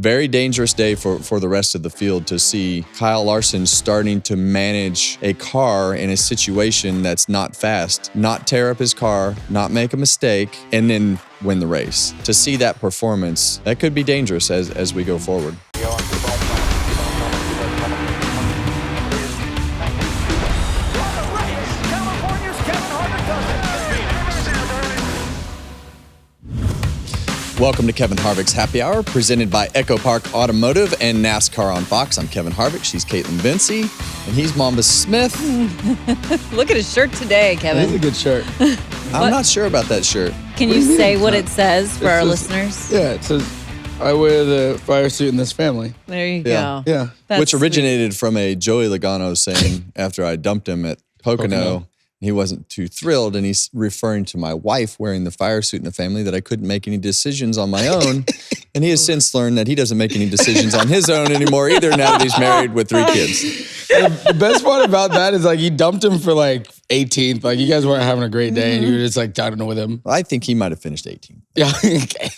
very dangerous day for the rest of the field to see Kyle Larson starting to manage a car in a situation that's not fast, not tear up his car, not make a mistake, and then win the race. To see that performance, that could be dangerous as we go forward. Welcome to Kevin Harvick's Happy Hour, presented by Echo Park Automotive and NASCAR on Fox. I'm Kevin Harvick. She's Kaitlyn Vincie, and he's Mamba Smith. Look at his shirt today, Kevin. It is a good shirt. I'm not sure about that shirt. Can you say what it says for our listeners? Yeah, it says, I wear the fire suit in this family. There you go. Yeah. Which originated from a Joey Logano saying after I dumped him at Pocono. He wasn't too thrilled, and he's referring to my wife wearing the fire suit in the family that I couldn't make any decisions on my own. And he has since learned that he doesn't make any decisions on his own anymore either, now that he's married with 3 kids. The best part about that is like you dumped him for like 18th. Like you guys weren't having a great day, and you were just like done with him. I think he might have finished 18th. Yeah, okay.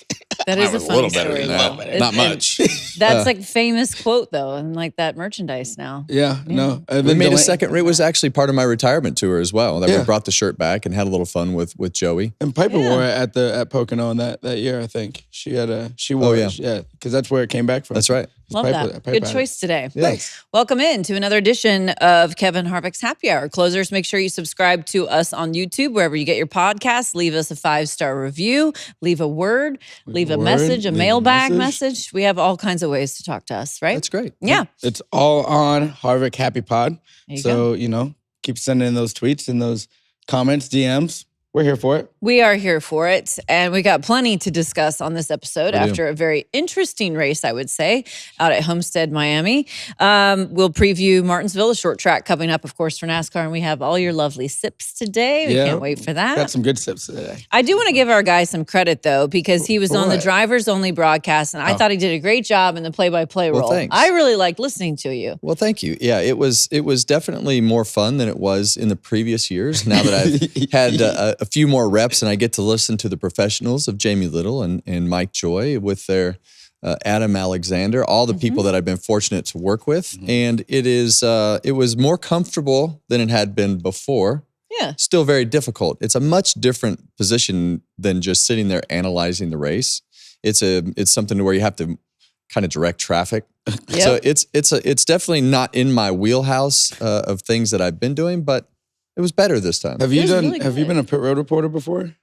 That is a funny little better story. than that. Not much. That's like famous quote though, and like that merchandise now. Yeah, no. We made a second. It was actually part of my retirement tour as well. That we brought the shirt back and had a little fun with Joey. And Piper wore it at Pocono in that year. I think she wore it. Yeah, because that's where it came back from. That's right. Love that. Good choice today. Thanks. Welcome in to another edition of Kevin Harvick's Happy Hour. Closers, make sure you subscribe to us on YouTube, wherever you get your podcasts. Leave us a 5-star review. Leave a word. Leave a message, a mailbag message. We have all kinds of ways to talk to us, right? That's great. Yeah. It's all on Harvick Happy Pod. There you So, go. Keep sending in those tweets and those comments, DMs. We're here for it. We are here for it, and we got plenty to discuss on this episode after a very interesting race, I would say, out at Homestead-Miami. We'll preview Martinsville, a short track coming up, of course, for NASCAR, and we have all your lovely sips today. We can't wait for that. Got some good sips today. I do want to give our guy some credit, though, because he was on the drivers-only broadcast, and I thought he did a great job in the play-by-play role. Thanks. I really liked listening to you. Well, thank you. Yeah, it was definitely more fun than it was in the previous years. Now that I've had a few more reps and I get to listen to the professionals of Jamie Little and Mike Joy with their Adam Alexander, all the people that I've been fortunate to work with. And it was more comfortable than it had been before. Yeah. Still very difficult. It's a much different position than just sitting there analyzing the race. It's something where you have to kind of direct traffic. So it's definitely not in my wheelhouse of things that I've been doing, but it was better this time. Have you been a pit road reporter before?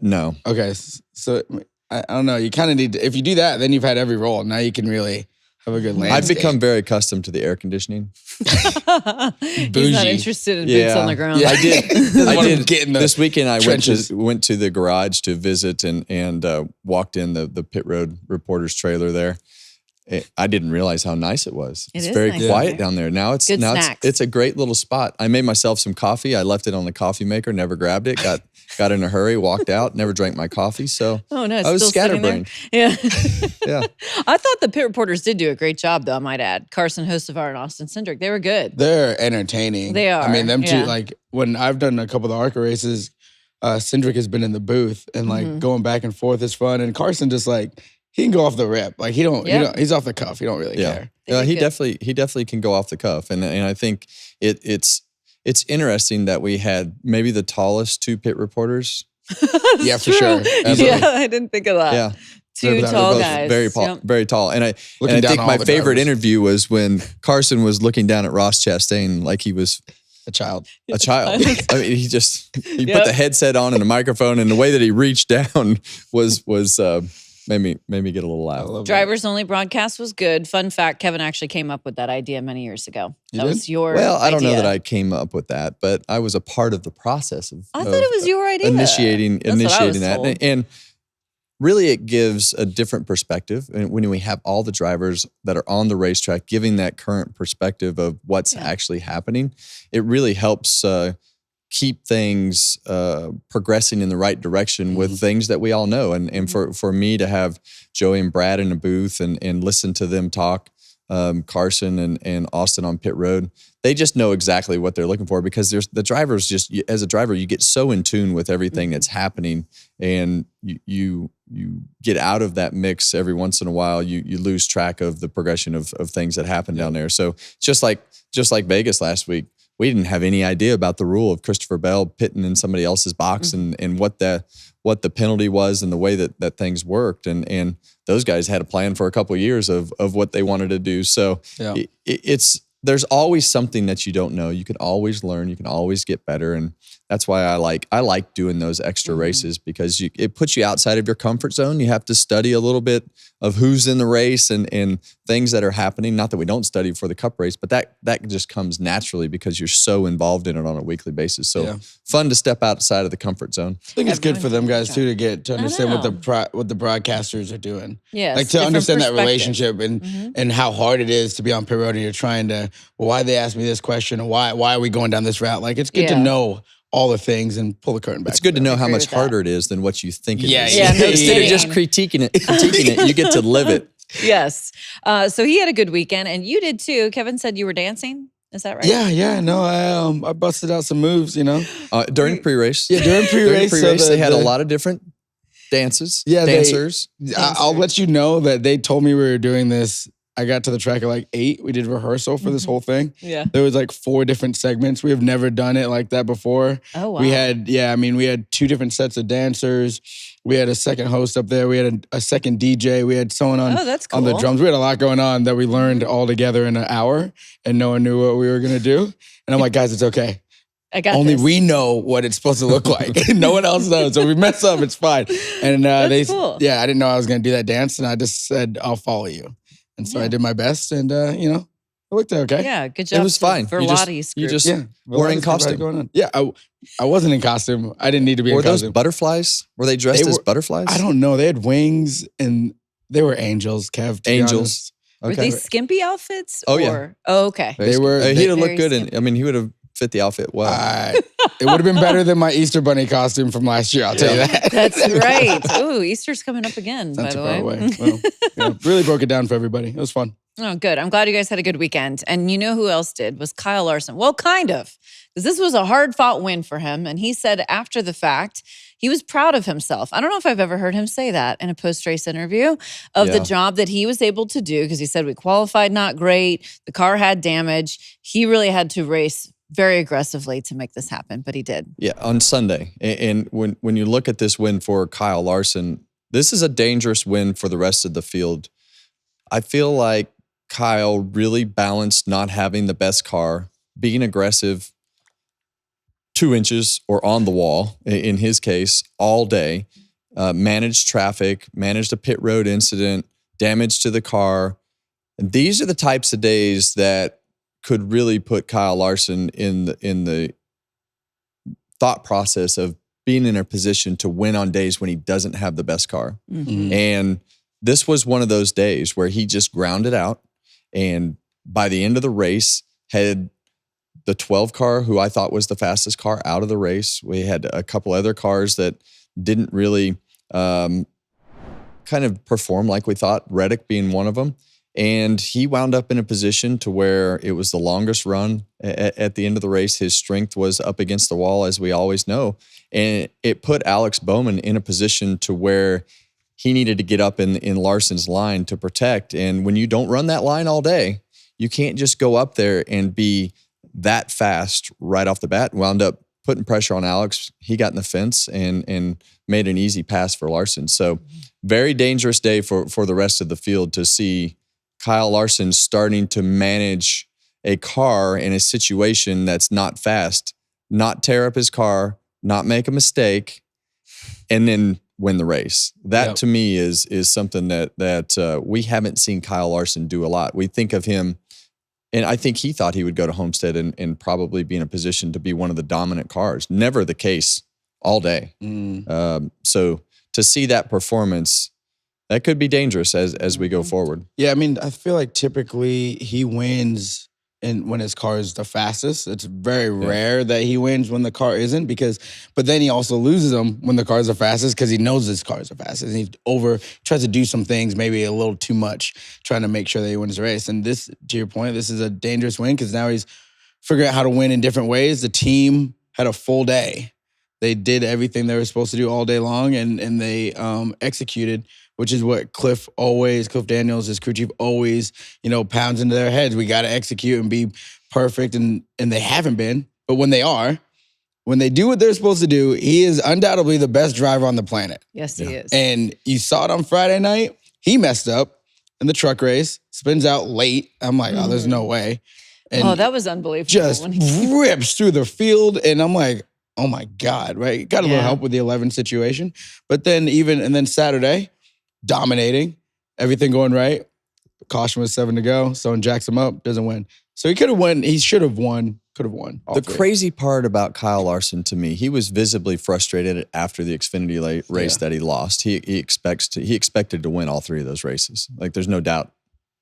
No. Okay, so I don't know. You kind of need to, if you do that, then you've had every role. Now you can really have a good landscape. I've become very accustomed to the air conditioning. He's not interested in boots on the ground. Yeah, I did. Get in the this weekend I trenches. went to the garage to visit and walked in the pit road reporter's trailer there. I didn't realize how nice it was. It's very nice quiet down there. Now it's snacks. it's a great little spot. I made myself some coffee. I left it on the coffee maker, never grabbed it, got in a hurry, walked out, never drank my coffee. So it's I was still scatterbrained. Yeah. Yeah. I thought the pit reporters did do a great job, though, I might add. Carson Hocevar and Austin Cindric, they were good. They're entertaining. They are. I mean, them two, like when I've done a couple of the ARCA races, Cindric has been in the booth and like going back and forth is fun. And Carson just like, he can go off the rip. Like he's off the cuff. He don't really care. Yeah, he definitely can go off the cuff. And I think it's interesting that we had maybe the tallest 2 pit reporters. Yeah, for sure. Absolutely. Yeah, I didn't think of that. Yeah. 2 tall guys. Very tall. And I think my favorite interview was when Carson was looking down at Ross Chastain like he was a child. I mean, he put the headset on and a microphone, and the way that he reached down was made me get a little loud. Drivers only broadcast was good. Fun fact, Kevin actually came up with that idea many years ago. That was your idea. I don't know that I came up with that, but I was a part of the process of I thought it was your idea. Initiating that. And really it gives a different perspective. And when we have all the drivers that are on the racetrack giving that current perspective of what's actually happening, it really helps keep things progressing in the right direction with things that we all know. And for me to have Joey and Brad in a booth and listen to them talk Carson and Austin on pit road, they just know exactly what they're looking for because there's the drivers just, as a driver, you get so in tune with everything that's happening, and you get out of that mix every once in a while. You lose track of the progression of things that happen down there. So just like Vegas last week, we didn't have any idea about the rule of Christopher Bell pitting in somebody else's box and what the penalty was and the way that things worked. And those guys had a plan for a couple of years of what they wanted to do. So there's always something that you don't know. You can always learn. You can always get better. And that's why I like doing those extra races, because it puts you outside of your comfort zone. You have to study a little bit of who's in the race and things that are happening. Not that we don't study for the Cup race, but that just comes naturally because you're so involved in it on a weekly basis. So fun to step outside of the comfort zone. I think it's good for them guys too to understand what the broadcasters are doing. Yes, like to understand that relationship and how hard it is to be on pit road and you're trying to, well, why they asked me this question or why are we going down this route? Like it's good to know all the things and pull the curtain back. It's good to know how much harder it is than what you think it is. Yeah, no Instead of just critiquing it, you get to live it. Yes. So he had a good weekend, and you did too. Kevin said you were dancing. Is that right? Yeah. No, I busted out some moves, During pre-race. Yeah, during pre-race. They had a lot of different dances, dancers. I'll let you know that they told me we were doing this. I got to the track at like 8. We did rehearsal for this whole thing. Yeah. There was like 4 different segments. We have never done it like that before. Oh, wow. We had 2 different sets of dancers. We had a second host up there. We had a second DJ. We had someone on the drums. We had a lot going on that we learned all together in an hour, and no one knew what we were going to do. And I'm like, guys, it's okay. Only we know what it's supposed to look like. No one else knows. So if we mess up, it's fine. And I didn't know I was going to do that dance, and I just said, I'll follow you. And so I did my best, and it looked okay. Yeah, good job. It was fine. For Lottie's group. You just were in costume. Going on. Yeah, I wasn't in costume. I didn't need to be in costume. Were those butterflies? Were they dressed as butterflies? I don't know. They had wings, and they were angels, Kev. Angels. Okay. Were they skimpy outfits? Oh, yeah. Oh, okay. They were. He'd have looked good, and he would have fit the outfit well. It would have been better than my Easter Bunny costume from last year, I'll tell you that. That's right. Ooh, Easter's coming up again, by the way. Well, really broke it down for everybody. It was fun. Oh, good. I'm glad you guys had a good weekend. And you know who else did? Was Kyle Larson. Well, kind of. Because this was a hard-fought win for him. And he said after the fact, he was proud of himself. I don't know if I've ever heard him say that in a post-race interview of the job that he was able to do. Because he said, we qualified not great. The car had damage. He really had to race very aggressively to make this happen, but he did. Yeah, on Sunday. And when you look at this win for Kyle Larson, this is a dangerous win for the rest of the field. I feel like Kyle really balanced not having the best car, being aggressive 2 inches or on the wall, in his case, all day, managed traffic, managed a pit road incident, damage to the car. And these are the types of days that could really put Kyle Larson in the thought process of being in a position to win on days when he doesn't have the best car. Mm-hmm. And this was one of those days where he just grounded out. And by the end of the race, had the 12 car, who I thought was the fastest car, out of the race. We had a couple other cars that didn't really kind of perform like we thought, Reddick being one of them. And he wound up in a position to where it was the longest run at the end of the race. His strength was up against the wall, as we always know. And it put Alex Bowman in a position to where he needed to get up in Larson's line to protect. And when you don't run that line all day, you can't just go up there and be that fast right off the bat. Wound up putting pressure on Alex. He got in the fence and made an easy pass for Larson. So very dangerous day for the rest of the field to see Kyle Larson starting to manage a car in a situation that's not fast, not tear up his car, not make a mistake, and then win the race. That to me is something that we haven't seen Kyle Larson do a lot. We think of him, and I think he thought he would go to Homestead and probably be in a position to be one of the dominant cars. Never the case all day. So to see that performance, that could be dangerous as we go forward. Yeah, I mean, I feel like typically he wins when his car is the fastest. It's very rare that he wins when the car isn't, but then he also loses them when the car is the fastest because he knows his car is the fastest. And he tries to do some things maybe a little too much, trying to make sure that he wins the race. And this, to your point, this is a dangerous win because now he's figuring out how to win in different ways. The team had a full day. They did everything they were supposed to do all day long, and they executed, which is what Cliff Daniels, his crew chief, always, pounds into their heads. We got to execute and be perfect, and they haven't been. But when they do what they're supposed to do, he is undoubtedly the best driver on the planet. Yes, he is. And you saw it on Friday night. He messed up in the truck race, spins out late. I'm like, oh, there's no way. And that was unbelievable. Just rips through the field, and I'm like, oh my God, right? Got a little help with the 11 situation. But then then Saturday, dominating, everything going right. Caution was 7 to go. Someone jacks him up, doesn't win. So he could have won. He should have won. Could have won. The crazy part about Kyle Larson to me, he was visibly frustrated after the Xfinity race that he lost. He expected to win all 3 of those races. Like there's no doubt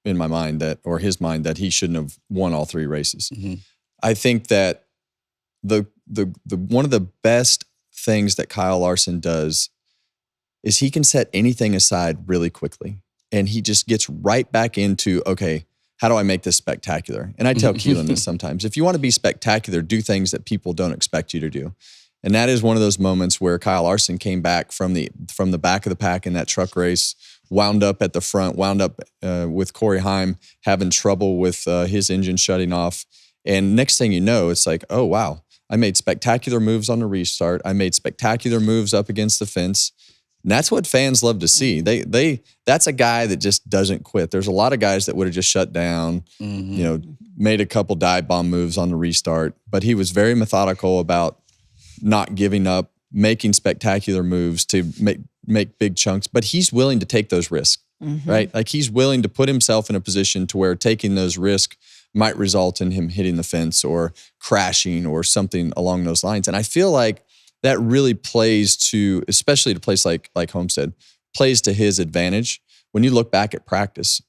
in my mind his mind that he shouldn't have won all 3 races. Mm-hmm. I think that the one of the best things that Kyle Larson does is he can set anything aside really quickly. And he just gets right back into, okay, how do I make this spectacular? And I tell Keelan this sometimes. If you want to be spectacular, do things that people don't expect you to do. And that is one of those moments where Kyle Larson came back from the back of the pack in that truck race, wound up at the front, wound up with Corey Heim having trouble with his engine shutting off. And next thing you know, it's like, oh, wow. I made spectacular moves on the restart. I made spectacular moves up against the fence. And that's what fans love to see. That's a guy that just doesn't quit. There's a lot of guys that would have just shut down, made a couple dive bomb moves on the restart, but he was very methodical about not giving up, making spectacular moves to make big chunks, but he's willing to take those risks, right? Like he's willing to put himself in a position to where taking those risks might result in him hitting the fence or crashing or something along those lines. And I feel like that really plays to, especially at a place like Homestead, plays to his advantage. When you look back at practice,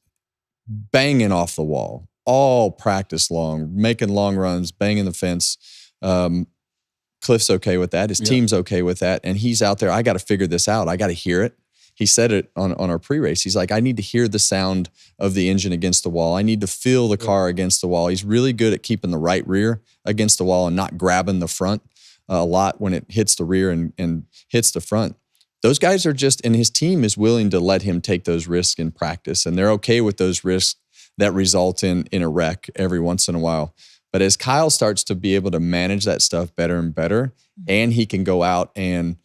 banging off the wall, all practice long, making long runs, banging the fence. Cliff's okay with that. His team's okay with that. And he's out there, I got to figure this out. I got to hear it. He said it on our pre-race. He's like, I need to hear the sound of the engine against the wall. I need to feel the car against the wall. He's really good at keeping the right rear against the wall and not grabbing the front a lot when it hits the rear and hits the front. Those guys are just, and his team is willing to let him take those risks in practice, and they're okay with those risks that result in a wreck every once in a while. But as Kyle starts to be able to manage that stuff better and better, and he can go out and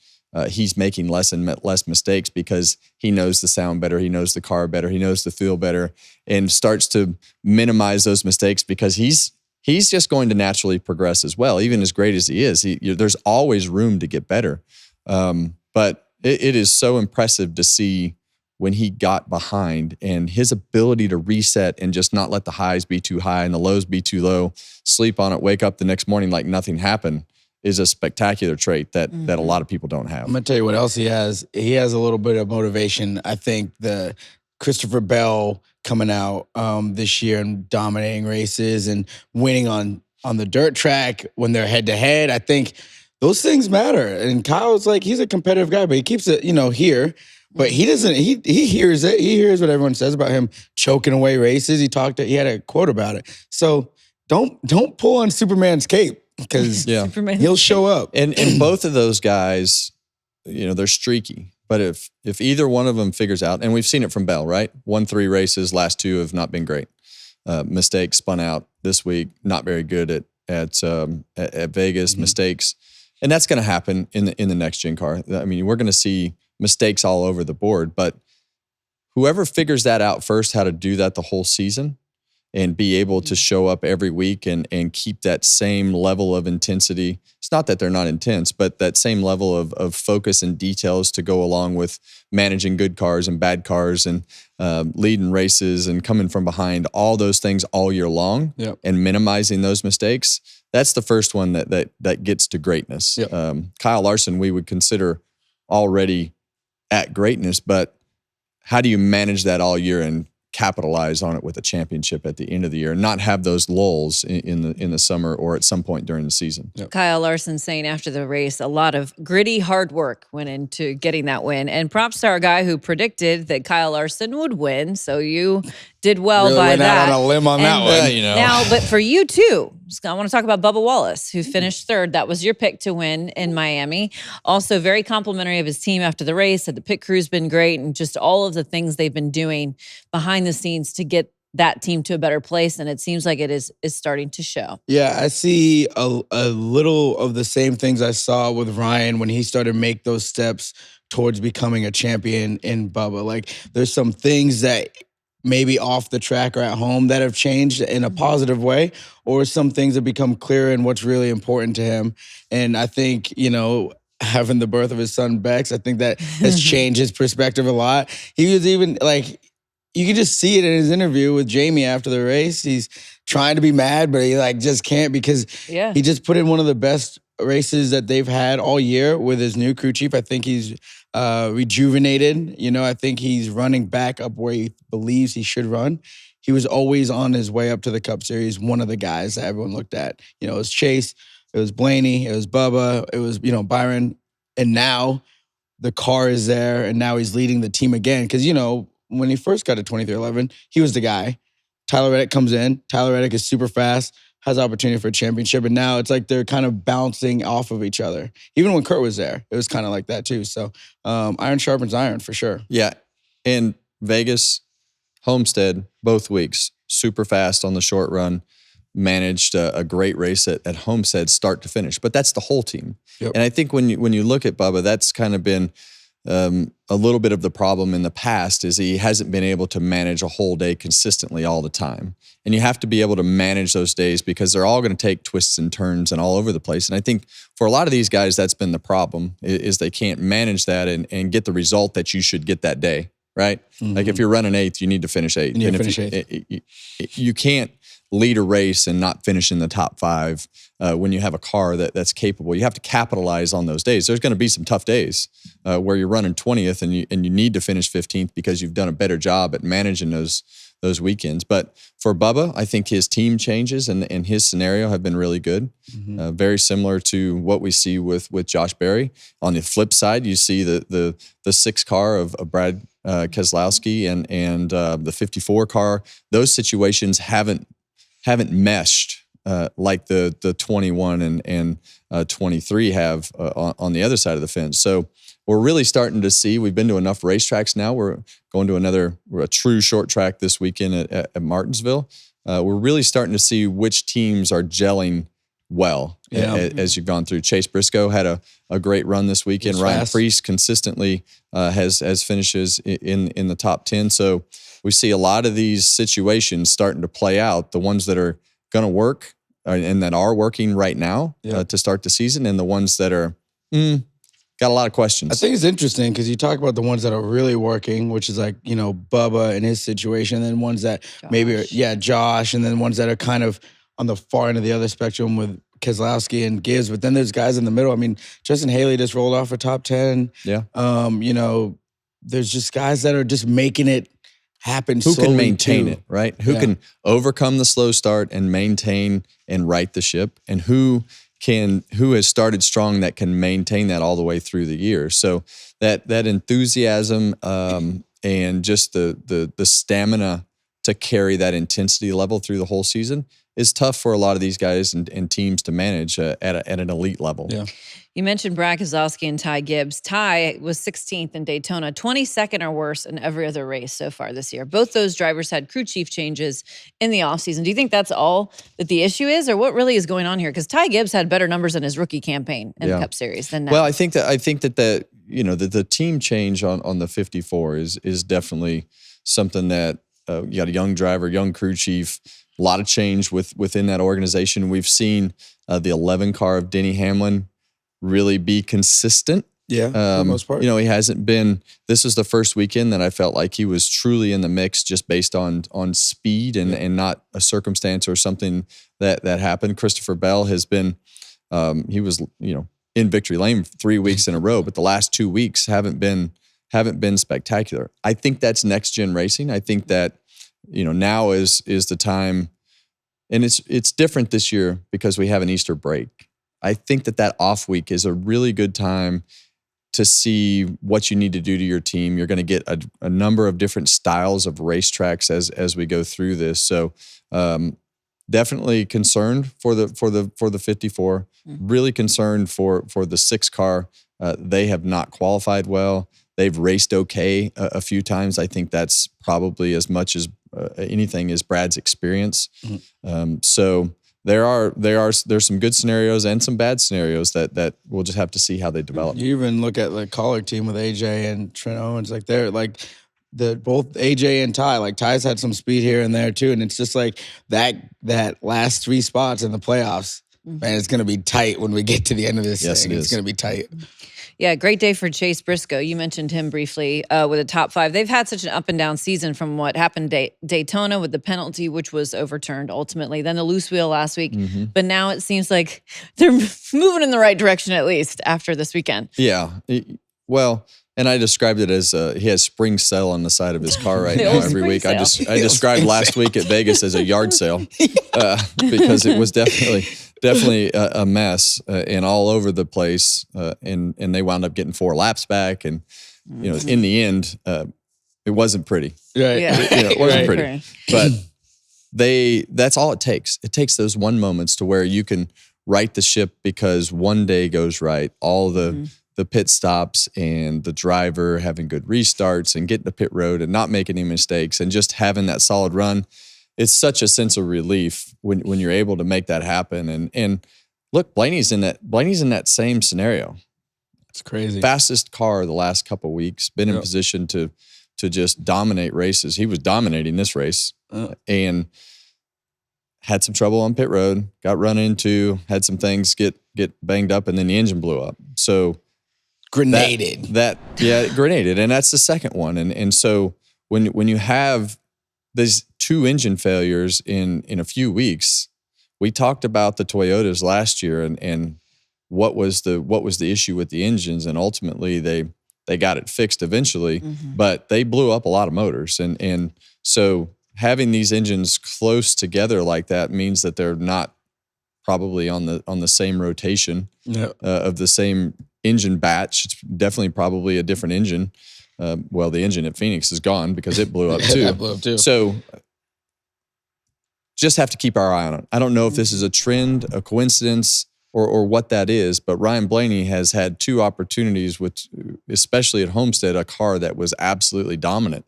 he's making less and less mistakes because he knows the sound better, he knows the car better, he knows the feel better, and starts to minimize those mistakes because he's just going to naturally progress as well. Even as great as he is, there's always room to get better. But it is so impressive to see when he got behind and his ability to reset and just not let the highs be too high and the lows be too low, sleep on it, wake up the next morning like nothing happened, is a spectacular trait that a lot of people don't have. I'm going to tell you what else he has. He has a little bit of motivation. I think the Christopher Bell coming out this year and dominating races and winning on the dirt track when they're head-to-head, I think those things matter. And Kyle's like, he's a competitive guy, but he keeps it, here. But he doesn't, he hears it. He hears what everyone says about him choking away races. He had a quote about it. So don't pull on Superman's cape. Because he'll show up. And both of those guys, they're streaky. But if either one of them figures out, and we've seen it from Bell, right? Won 3 races, last 2 have not been great. Mistakes spun out this week, not very good at Vegas, mistakes. And that's going to happen in the next gen car. I mean, we're going to see mistakes all over the board. But whoever figures that out first, how to do that the whole season, and be able to show up every week and keep that same level of intensity. It's not that they're not intense, but that same level of focus and details to go along with managing good cars and bad cars and leading races and coming from behind, all those things all year long and minimizing those mistakes. That's the first one that gets to greatness. Yep. Kyle Larson, we would consider already at greatness, but how do you manage that all year and capitalize on it with a championship at the end of the year and not have those lulls in the summer or at some point during the season. Yep. Kyle Larson saying after the race, a lot of gritty hard work went into getting that win. And props to our guy who predicted that Kyle Larson would win. So you did well really by went that. Out on a limb on that one. You know. Now, but for you too, I want to talk about Bubba Wallace, who finished third. That was your pick to win in Miami. Also very complimentary of his team after the race. Said the pit crew's been great and just all of the things they've been doing behind the scenes to get that team to a better place. And it seems like it is starting to show. Yeah, I see a little of the same things I saw with Ryan when he started to make those steps towards becoming a champion in Bubba. Like there's some things that maybe off the track or at home that have changed in a positive way, or some things have become clearer in what's really important to him. And I think, having the birth of his son, Bex, I think that has changed his perspective a lot. He was even like, you can just see it in his interview with Jamie after the race. He's trying to be mad, but he just can't because he just put in one of the best races that they've had all year with his new crew chief. I think he's rejuvenated. I think he's running back up where he believes he should run. He was always on his way up to the Cup Series, one of the guys that everyone looked at. It was Chase, it was Blaney, it was Bubba, it was, Byron. And now the car is there, and now he's leading the team again. Because, when he first got to 2311, he was the guy. Tyler Reddick comes in. Tyler Reddick is super fast, has opportunity for a championship, and now it's like they're kind of bouncing off of each other. Even when Kurt was there, it was kind of like that too. So iron sharpens iron for sure. Yeah, and Vegas, Homestead, both weeks, super fast on the short run, managed a great race at Homestead start to finish. But that's the whole team. Yep. And I think when you look at Bubba, that's kind of been a little bit of the problem in the past is he hasn't been able to manage a whole day consistently all the time. And you have to be able to manage those days because they're all going to take twists and turns and all over the place. And I think for a lot of these guys, that's been the problem is they can't manage that and get the result that you should get that day, right? Mm-hmm. Like if you're running eighth, you need to finish eighth. You need to finish eighth. You can't lead a race and not finish in the top five when you have a car that's capable. You have to capitalize on those days. There's going to be some tough days where you're running 20th and you need to finish 15th because you've done a better job at managing those weekends. But for Bubba, I think his team changes and his scenario have been really good. Mm-hmm. Very similar to what we see with Josh Berry. On the flip side, you see the 6 car of Brad Keselowski and the 54 car. Those situations haven't meshed like the 21 and 23 have on the other side of the fence. So we're really starting to see, we've been to enough racetracks now. We're going to a true short track this weekend at Martinsville. We're really starting to see which teams are gelling well as you've gone through. Chase Briscoe had a great run this weekend. Ryan Preece consistently has finishes in the top 10. So we see a lot of these situations starting to play out, the ones that are going to work and that are working right now to start the season, and the ones that are got a lot of questions. I think it's interesting because you talk about the ones that are really working, which is like, Bubba and his situation, and then ones that Josh, and then ones that are kind of on the far end of the other spectrum with Keselowski and Gibbs. But then there's guys in the middle. I mean, Justin Haley just rolled off a top 10. Yeah. There's just guys that are just making it happen. Who can maintain it, right? Who can overcome the slow start and maintain and right the ship, and who has started strong that can maintain that all the way through the year. So that enthusiasm and just the stamina to carry that intensity level through the whole season is tough for a lot of these guys and teams to manage at an elite level. Yeah. You mentioned Brad Keselowski and Ty Gibbs. Ty was 16th in Daytona, 22nd or worse in every other race so far this year. Both those drivers had crew chief changes in the offseason. Do you think that's all that the issue is, or what really is going on here? Because Ty Gibbs had better numbers in his rookie campaign in the Cup Series than now. Well, I think that the team change on the 54 is definitely something that you got a young driver, young crew chief, a lot of change within that organization. We've seen the 11 car of Denny Hamlin really be consistent. Yeah, for the most part. He hasn't been. This is the first weekend that I felt like he was truly in the mix, just based on speed and not a circumstance or something that happened. Christopher Bell has been. He was in victory lane 3 weeks in a row, but the last 2 weeks haven't been spectacular. I think that's next gen racing. I think that now is the time, and it's different this year because we have an Easter break. I think that off week is a really good time to see what you need to do to your team. You're going to get a number of different styles of racetracks as we go through this. So definitely concerned for the 54. Really concerned for the 6 car. They have not qualified well. They've raced okay a few times. I think that's probably as much as anything is Brad's experience. So there's some good scenarios and some bad scenarios that we'll just have to see how they develop. You even look at the Collar team with AJ and Trent Owens, like they're like both AJ and Ty. Like Ty's had some speed here and there too, and it's just like that last 3 spots in the playoffs. Man, it's going to be tight when we get to the end of this thing. It's going to be tight. Yeah, great day for Chase Briscoe. You mentioned him briefly with a top 5. They've had such an up and down season from what happened Daytona with the penalty, which was overturned ultimately, then the loose wheel last week. But now it seems like they're moving in the right direction at least after this weekend. Yeah. Well, and I described it as he has spring sale on the side of his car right now every week. I described last week at Vegas as a yard sale because it was definitely a mess and all over the place. And they wound up getting 4 laps back. And, in the end, it wasn't pretty. Right. Yeah. It wasn't pretty. But that's all it takes. It takes those one moments to where you can right the ship because one day goes right. All the pit stops and the driver having good restarts and getting to pit road and not making any mistakes and just having that solid run. It's such a sense of relief when you're able to make that happen. And look, Blaney's in that same scenario. It's crazy. Fastest car the last couple of weeks, been in position to just dominate races. He was dominating this race and had some trouble on pit road, got run into, had some things get banged up, and then the engine blew up. So grenaded. Grenaded. And that's the second one. And so when you have these 2 engine failures in a few weeks, we talked about the Toyotas last year and what was the issue with the engines, and ultimately they got it fixed eventually, but they blew up a lot of motors. And so having these engines close together like that means that they're not probably on the same rotation of the same engine batch. It's definitely probably a different engine. Well, the engine at Phoenix is gone because it blew up too. That blew up too. So just have to keep our eye on it. I don't know if this is a trend, a coincidence, or what that is, but Ryan Blaney has had 2 opportunities with, especially at Homestead, a car that was absolutely dominant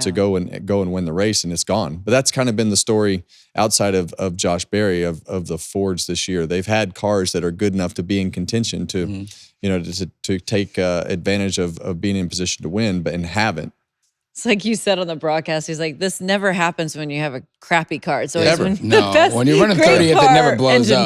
to go and win the race, and it's gone. But that's kind of been the story outside of Josh Berry of the Fords this year. They've had cars that are good enough to be in contention to to take advantage of being in position to win, and haven't. It's like you said on the broadcast. He's like, this never happens when you have a crappy car. It's always when you're running 30th, it never blows up.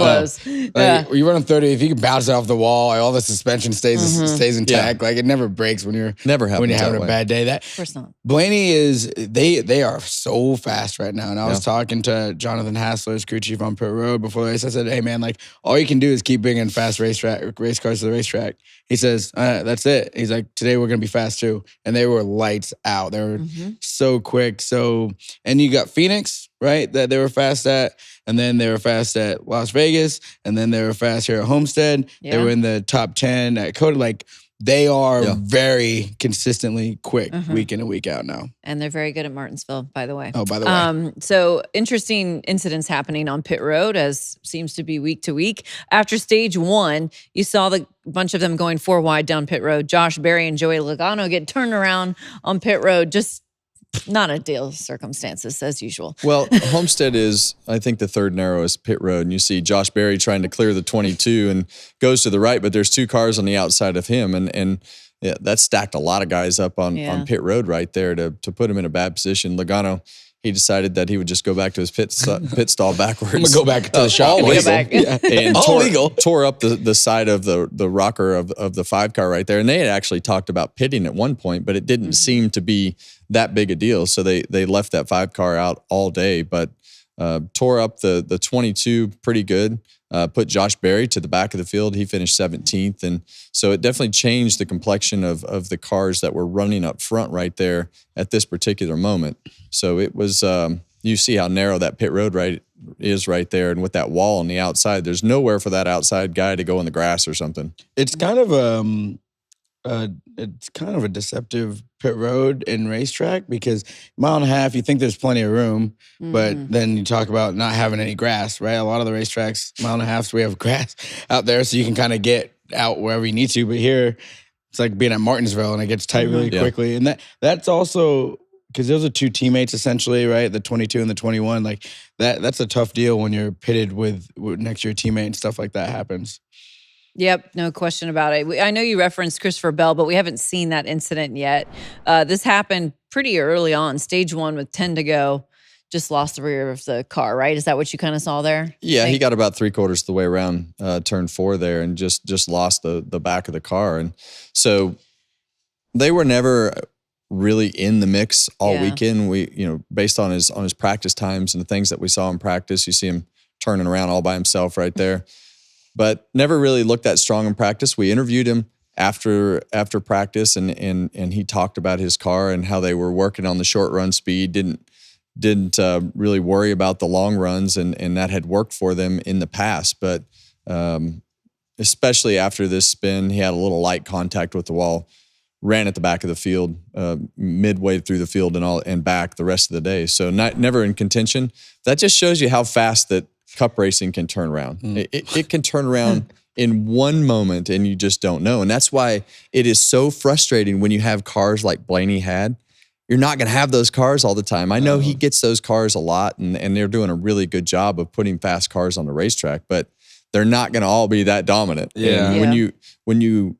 Like, when you're running 30, if you can bounce it off the wall, like, all the suspension stays intact. Like it never breaks when you're having a bad day. That, of course not. Blaney is they are so fast right now. And I was talking to Jonathan Hassler's crew chief on pit road before the race. I said, hey man, like all you can do is keep bringing fast race cars to the racetrack. He says, that's it. He's like, today we're gonna be fast too. And they were lights out. They were so quick. And you got Phoenix, right? That they were fast at, and then they were fast at Las Vegas, and then they were fast here at Homestead. Yeah. They were in the top 10 at Coda. Like they are very consistently quick week in and week out now. And they're very good at Martinsville, by the way. Oh, by the way. So interesting incidents happening on pit road, as seems to be week to week. After stage 1, you saw the bunch of them going 4 wide down pit road. Josh Berry and Joey Logano get turned around on pit road. Just not ideal circumstances as usual. Well, Homestead is, I think, the 3rd narrowest pit road. And you see Josh Berry trying to clear the 22 and goes to the right, but there's 2 cars on the outside of him. And that stacked a lot of guys up on pit road right there to put him in a bad position. Logano, he decided that he would just go back to his pit stall backwards. I'm going to go back to the shop. And tore up the side of the rocker of the 5 car right there. And they had actually talked about pitting at one point, but it didn't seem to be that big a deal. So they left that 5 car out all day. But Tore up the 22 pretty good. Put Josh Berry to the back of the field. He finished 17th. And so it definitely changed the complexion of the cars that were running up front right there at this particular moment. So it was, you see how narrow that pit road is right there. And with that wall on the outside, there's nowhere for that outside guy to go in the grass or something. It's kind of a deceptive pit road and racetrack because mile and a half, you think there's plenty of room, but then you talk about not having any grass, right? A lot of the racetracks, mile and a half, so we have grass out there, so you can kind of get out wherever you need to. But here, it's like being at Martinsville, and it gets tight really quickly. And that's also because those are two teammates essentially, right? The 22 and the 21. Like that's a tough deal when you're pitted with next to your teammate and stuff like that happens. Yep, no question about it. I know you referenced Christopher Bell, but we haven't seen that incident yet. This happened pretty early on, stage 1 with 10 to go. Just lost the rear of the car, right? Is that what you kind of saw there? Yeah, he got about 3/4 of the way around turn 4 there and just lost the back of the car. And so they were never really in the mix all weekend. We, based on his practice times and the things that we saw in practice, you see him turning around all by himself right there. But never really looked that strong in practice. We interviewed him after practice, and he talked about his car and how they were working on the short run speed. Didn't really worry about the long runs, and that had worked for them in the past. But especially after this spin, he had a little light contact with the wall, ran at the back of the field, midway through the field and back the rest of the day. So never in contention. That just shows you how fast that Cup racing can turn around. It can turn around in one moment, and you just don't know. And that's why it is so frustrating when you have cars like Blaney had. You're not going to have those cars all the time. I know he gets those cars a lot, and they're doing a really good job of putting fast cars on the racetrack, but they're not going to all be that dominant. Yeah. And when you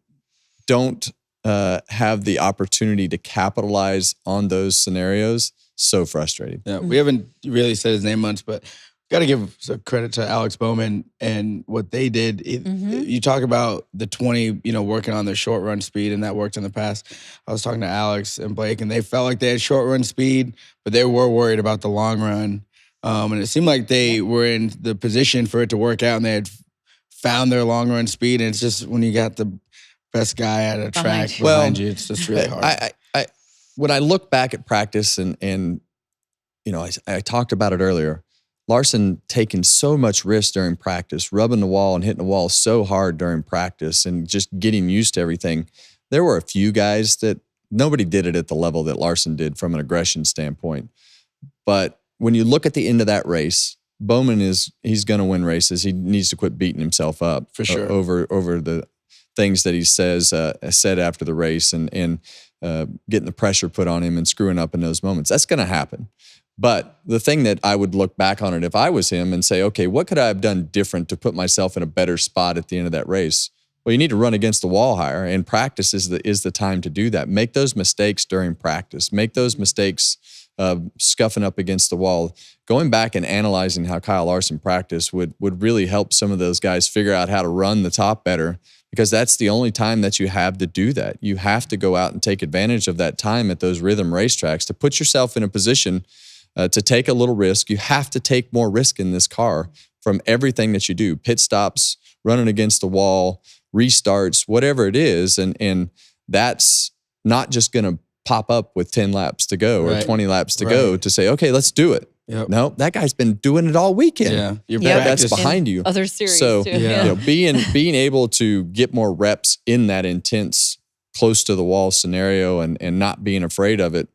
don't have the opportunity to capitalize on those scenarios, so frustrating. Yeah, we haven't really said his name much, but got to give some credit to Alex Bowman and what they did. You talk about the 20, working on their short run speed, and that worked in the past. I was talking to Alex and Blake, and they felt like they had short run speed, but they were worried about the long run. And it seemed like they were in the position for it to work out, and they had found their long run speed. And it's just when you got the best guy at a track behind you, it's just really hard. When I look back at practice and I talked about it earlier, Larson taking so much risk during practice, rubbing the wall and hitting the wall so hard during practice and just getting used to everything. There were a few guys that nobody did it at the level that Larson did from an aggression standpoint. But when you look at the end of that race, Bowman he's going to win races. He needs to quit beating himself up for sure over the things that he said after the race and getting the pressure put on him and screwing up in those moments. That's going to happen. But the thing that I would look back on it if I was him and say, okay, what could I have done different to put myself in a better spot at the end of that race? Well, you need to run against the wall higher, and practice is the time to do that. Make those mistakes during practice. Make those mistakes scuffing up against the wall. Going back and analyzing how Kyle Larson practiced would really help some of those guys figure out how to run the top better, because that's the only time that you have to do that. You have to go out and take advantage of that time at those rhythm racetracks to put yourself in a position to take a little risk. You have to take more risk in this car from everything that you do. Pit stops, running against the wall, restarts, whatever it is. And that's not just going to pop up with 10 laps to go or 20 laps to go to say, okay, let's do it. Yep. No, that guy's been doing it all weekend. Yeah, that's behind you. Other series so, too. Being able to get more reps in that intense, close to the wall scenario and not being afraid of it,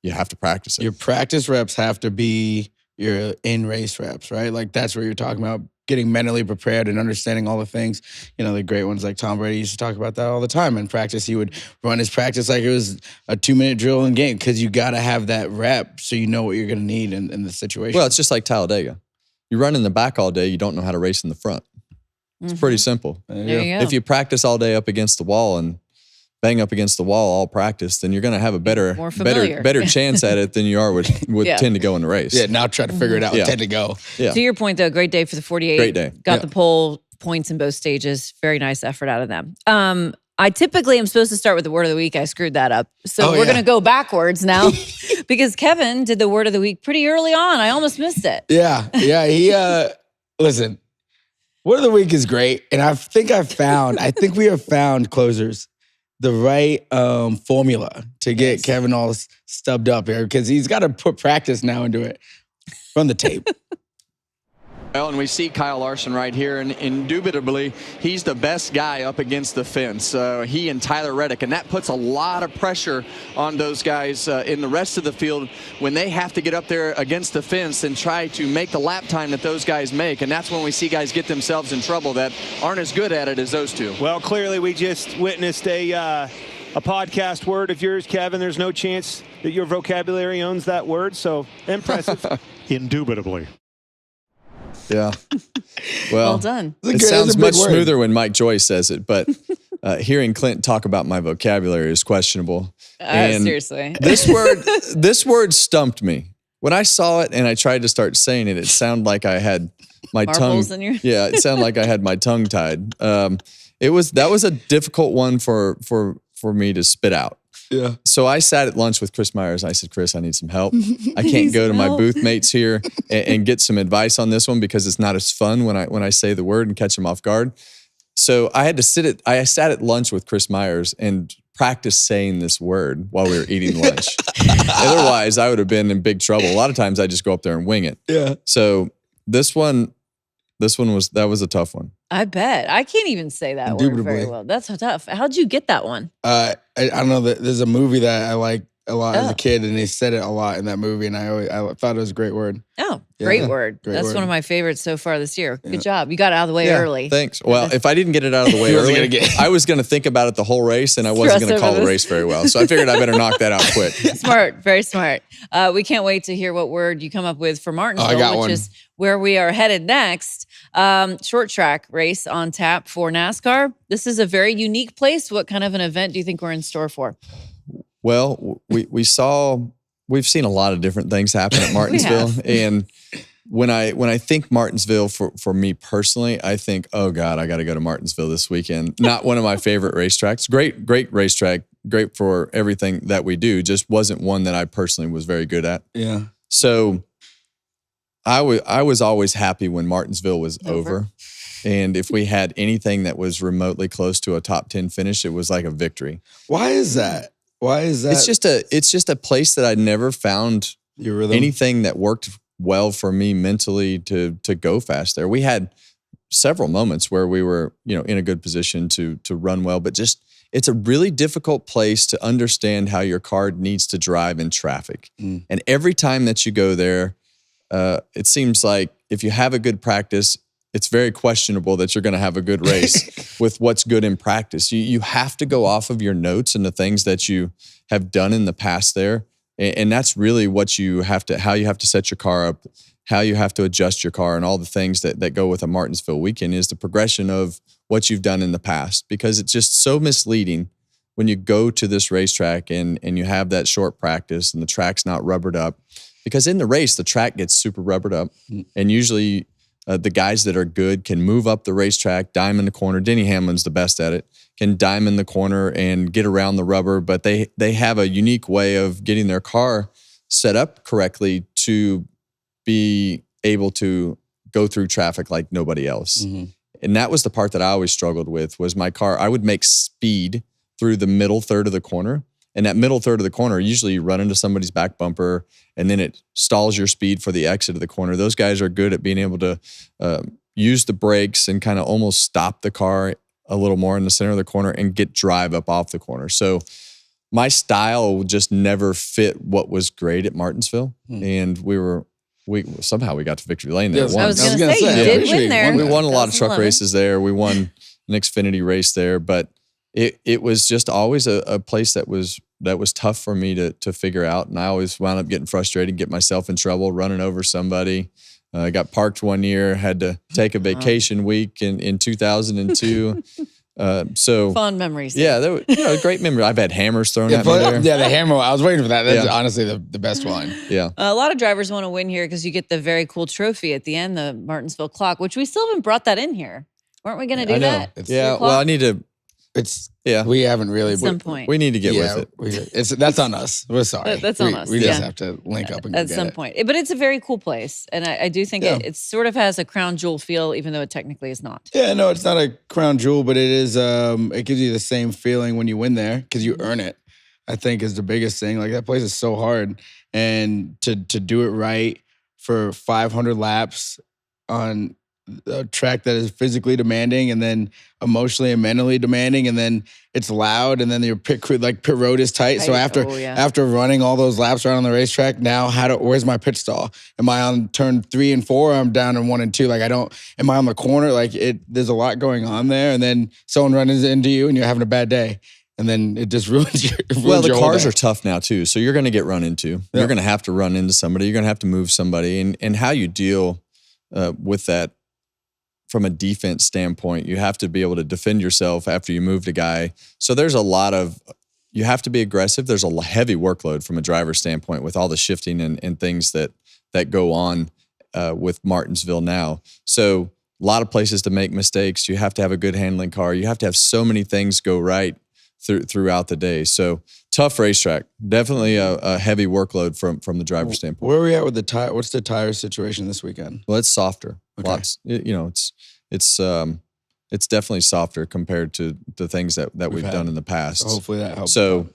you have to practice it. Your practice reps have to be your in-race reps, right? Like that's what you're talking about, getting mentally prepared and understanding all the things. The great ones like Tom Brady used to talk about that all the time. In practice, he would run his practice like it was a 2-minute drill in game because you got to have that rep so you know what you're going to need in the situation. Well, it's just like Talladega. You run in the back all day, you don't know how to race in the front. It's pretty simple. There you go. If you practice all day up against the wall and bang up against the wall all practice, then you're going to have a better chance at it than you are with 10 to go in the race. Yeah, now try to figure it out with 10 to go. Yeah. To your point, though, great day for the 48. Great day. Got the pole points in both stages. Very nice effort out of them. I typically am supposed to start with the word of the week. I screwed that up. So we're going to go backwards now because Kevin did the word of the week pretty early on. I almost missed it. Yeah. He, listen, word of the week is great. And I think we have found, closers, the right formula to get Kevin all stubbed up here because he's got to put practice now into it. Run the tape. Well, and we see Kyle Larson right here, and indubitably, he's the best guy up against the fence. He and Tyler Reddick, and that puts a lot of pressure on those guys in the rest of the field when they have to get up there against the fence and try to make the lap time that those guys make. And that's when we see guys get themselves in trouble that aren't as good at it as those two. Well, clearly we just witnessed a podcast word of yours, Kevin. There's no chance that your vocabulary owns that word, so impressive. Indubitably. Yeah. Well done. It sounds much smoother when Mike Joy says it, but hearing Clint talk about my vocabulary is questionable. Seriously. This word stumped me. When I saw it and I tried to start saying it, it sounded like I had my Marbles tongue. In your Yeah, it sounded like I had my tongue tied. That was a difficult one for me to spit out. Yeah. So I sat at lunch with Chris Myers. I said, Chris, I need some help. I can't go to my booth mates here and get some advice on this one because it's not as fun when I say the word and catch them off guard. So I sat at lunch with Chris Myers and practiced saying this word while we were eating lunch. Otherwise, I would have been in big trouble. A lot of times I just go up there and wing it. Yeah. So this one was a tough one. I bet. I can't even say that word very well. That's so tough. How'd you get that one? I don't know. There's a movie that I like a lot as a kid, and they said it a lot in that movie, and I thought it was a great word. Oh, great word. That's one of my favorites so far this year. Good job. You got it out of the way early. Thanks. Well, if I didn't get it out of the way early, I was going to think about it the whole race, and I wasn't going to call the race very well. So I figured I better knock that out quick. Smart. Very smart. We can't wait to hear what word you come up with for Martinsville, which is where we are headed next. Short track race on tap for NASCAR. This is a very unique place. What kind of an event do you think we're in store for? Well, we've seen a lot of different things happen at Martinsville. And when I think Martinsville for me personally, I think, oh God, I got to go to Martinsville this weekend. Not one of my favorite racetracks. Great racetrack. Great for everything that we do. Just wasn't one that I personally was very good at. Yeah. So I was always happy when Martinsville was over. And if we had anything that was remotely close to a top 10 finish, it was like a victory. Why is that? It's just a place that I never found anything that worked well for me mentally to go fast there. We had several moments where we were, in a good position to run well, but just it's a really difficult place to understand how your car needs to drive in traffic. And every time that you go there, it seems like if you have a good practice, it's very questionable that you're going to have a good race with what's good in practice. You have to go off of your notes and the things that you have done in the past there. And that's really how you have to set your car up, how you have to adjust your car, and all the things that go with a Martinsville weekend is the progression of what you've done in the past. Because it's just so misleading when you go to this racetrack and you have that short practice and the track's not rubbered up. Because in the race, the track gets super rubbered up. And usually the guys that are good can move up the racetrack, dime in the corner. Denny Hamlin's the best at it, can dime in the corner and get around the rubber. But they have a unique way of getting their car set up correctly to be able to go through traffic like nobody else. And that was the part that I always struggled with, was my car. I would make speed through the middle third of the corner. And that middle third of the corner, usually you run into somebody's back bumper and then it stalls your speed for the exit of the corner. Those guys are good at being able to use the brakes and kind of almost stop the car a little more in the center of the corner and get drive up off the corner. So my style just never fit what was great at Martinsville. And somehow we got to victory lane there. I was going to say, you did win there. We won a lot of truck races there. We won an Xfinity race there, but it was just always a place that was tough for me to figure out. And I always wound up getting frustrated, get myself in trouble, running over somebody. I got parked one year, had to take a vacation week in 2002. So fond memories. Yeah, they were, great memory. I've had hammers thrown at me there. Yeah, the hammer. I was waiting for that. That's honestly the best one. Yeah. A lot of drivers want to win here because you get the very cool trophy at the end, the Martinsville clock, which we still haven't brought that in here. Weren't we going to do that? Well, We haven't really. At some point. We need to get with it. That's on us. We're sorry. That's on us. We just have to link up and go at some point. But it's a very cool place. And I do think it sort of has a crown jewel feel, even though it technically is not. Yeah, no, it's not a crown jewel, but it is. It gives you the same feeling when you win there because you earn it. I think is the biggest thing. Like that place is so hard, and to do it right for 500 laps on a track that is physically demanding and then emotionally and mentally demanding, and then it's loud, and then your pit road is tight. So after running all those laps around on the racetrack, now where's my pit stall? Am I on turn 3 and 4? Am down in 1 and 2? Am I on the corner? There's a lot going on there, and then someone runs into you and you're having a bad day. And then it just ruins your the cars are tough now too. So you're going to get run into. Yep. You're going to have to run into somebody. You're going to have to move somebody. And how you deal with that from a defense standpoint, you have to be able to defend yourself after you moved a guy. So there's you have to be aggressive. There's a heavy workload from a driver standpoint with all the shifting and things that go on with Martinsville now. So a lot of places to make mistakes. You have to have a good handling car. You have to have so many things go right throughout the day. So tough racetrack. Definitely a heavy workload from the driver's standpoint. Where are we at with the tire? What's the tire situation this weekend? Well, it's softer. Okay. Lots. It's definitely softer compared to the things that we've done in the past. So hopefully that helps. So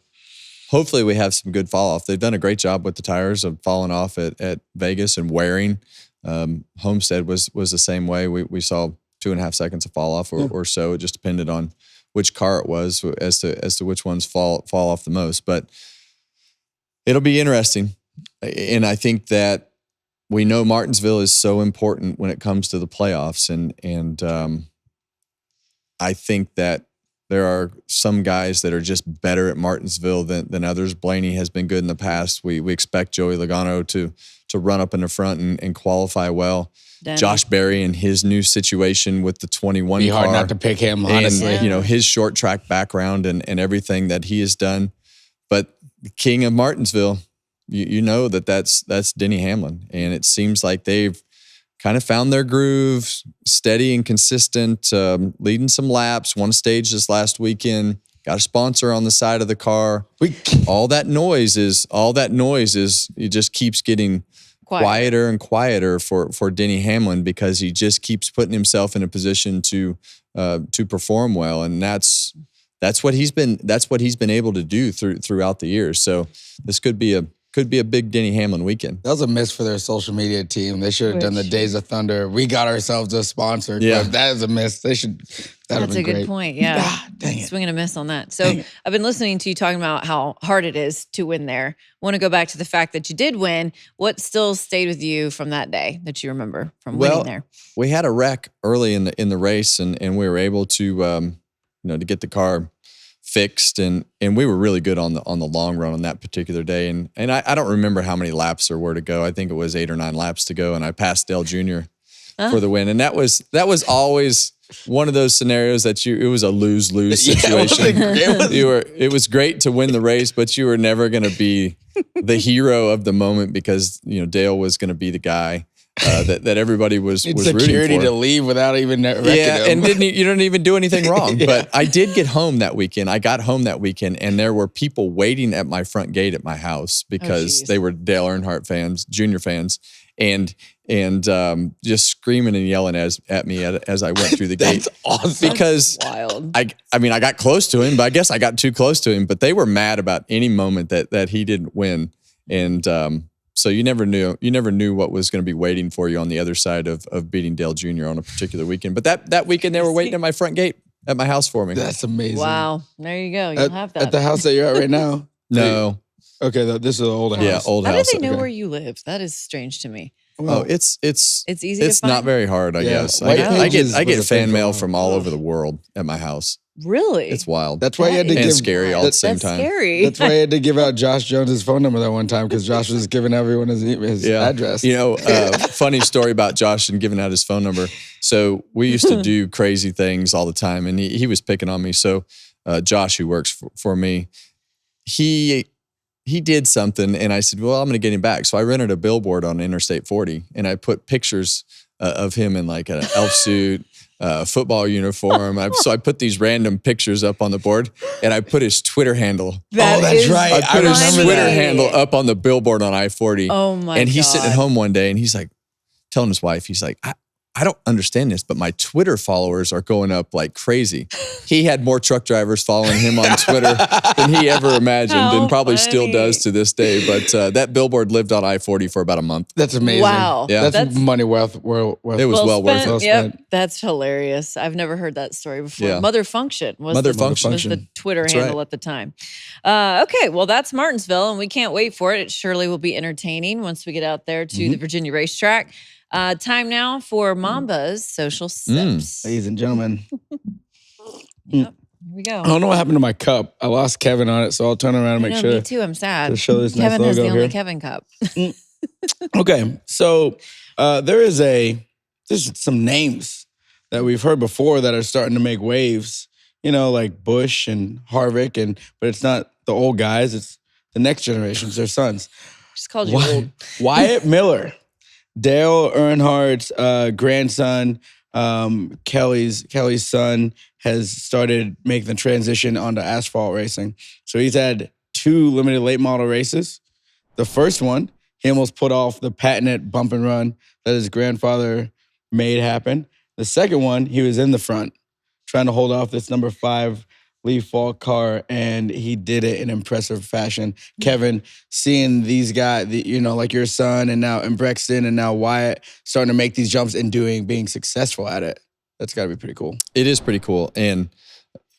hopefully we have some good fall off. They've done a great job with the tires of falling off at Vegas and wearing. Homestead was the same way. We saw 2.5 seconds of fall off or so. It just depended on which car it was as to which ones fall off the most. But it'll be interesting. And I think that we know Martinsville is so important when it comes to the playoffs. And I think that there are some guys that are just better at Martinsville than others. Blaney has been good in the past. We expect Joey Logano to run up in the front and qualify well. Josh Berry and his new situation with the 21 be car. Hard not to pick him, honestly. And, his short track background and everything that he has done. But the king of Martinsville, you know that's Denny Hamlin. And it seems like they've kind of found their groove, steady and consistent, leading some laps, won a stage this last weekend, got a sponsor on the side of the car. All that noise is it just keeps getting quieter and quieter for Denny Hamlin because he just keeps putting himself in a position to perform well, and that's what he's been able to do throughout the years. So this could be a big Denny Hamlin weekend. That was a miss for their social media team. They should have done the Days of Thunder. We got ourselves a sponsor. Yeah, that is a miss. They should. That's a good point. Yeah, dang it. Swinging a miss on that. So I've been listening to you talking about how hard it is to win there. I want to go back to the fact that you did win. What still stayed with you from that day that you remember from winning there? We had a wreck early in the race, and we were able to to get the car fixed, and we were really good on the long run on that particular day. And I don't remember how many laps there were to go. I think it was 8 or 9 laps to go, and I passed Dale Jr. For the win. And that was always one of those scenarios that it was a lose-lose situation. It was great to win the race, but you were never going to be the hero of the moment because Dale was going to be the guy that everybody was rooting for. Security to leave without even wrecking him. And you didn't even do anything wrong. But I did get home that weekend. I got home that weekend, and there were people waiting at my front gate at my house because they were Dale Earnhardt fans, Junior fans, and just screaming and yelling at me as I went through the gate. That's awesome. Because wild. I got close to him, but I guess I got too close to him. But they were mad about any moment that he didn't win, and so you never knew what was going to be waiting for you on the other side of beating Dale Jr. on a particular weekend. But that weekend they were waiting at my front gate at my house for me. That's amazing. Wow. There you go. You'll have that. At the house that you're at right now? No. Okay, this is an old house. Yeah, old house. How do they know where you live? That is strange to me. Well, it's easy. It's not very hard, I guess. I get fan mail from all over the world at my house. Really? It's wild. That's why you had to give scary all at the same time. Scary. That's why I had to give out Josh Jones's phone number that one time because Josh was giving everyone his address. Funny story about Josh and giving out his phone number. So we used to do crazy things all the time, and he was picking on me. So Josh, who works for me, he did something, and I said, well, I'm going to get him back. So I rented a billboard on Interstate 40, and I put pictures of him in like an elf suit, football uniform. So I put these random pictures up on the board, and I put his Twitter handle. That's right. I put his Twitter handle up on the billboard on I-40. Oh my! And he's sitting at home one day, and he's like, telling his wife, he's like, I don't understand this, but my Twitter followers are going up like crazy. He had more truck drivers following him on Twitter than he ever imagined, and probably still does to this day. But that billboard lived on I-40 for about a month. That's amazing. Wow. Yeah. That's money worth. It was well worth it. Yep. That's hilarious. I've never heard that story before. Yeah. Mother Function was Mother the Function. Twitter handle at the time. Okay, well, that's Martinsville, and we can't wait for it. It surely will be entertaining once we get out there to the Virginia racetrack. Time now for Mamba's social sips. Ladies and gentlemen. Yep. Here we go. I don't know what happened to my cup. I lost Kevin on it, so I'll turn around and make sure. Me too. I'm sad. To show this Kevin nice has the logo only here. Kevin cup. Okay, so there's some names that we've heard before that are starting to make waves. You know, like Bush and Harvick, but it's not the old guys. It's the next generations, their sons. Just called you old. Wyatt Miller, Dale Earnhardt's grandson, Kelly's son, has started making the transition onto asphalt racing. So he's had 2 limited late model races. The first one, he almost put off the patented bump and run that his grandfather made happen. The second one, he was in the front, trying to hold off this number 5 Lee Falk car, and he did it in impressive fashion. Kevin, seeing these guys, like your son and Brexton and now Wyatt starting to make these jumps and being successful at it, that's got to be pretty cool. It is pretty cool. And,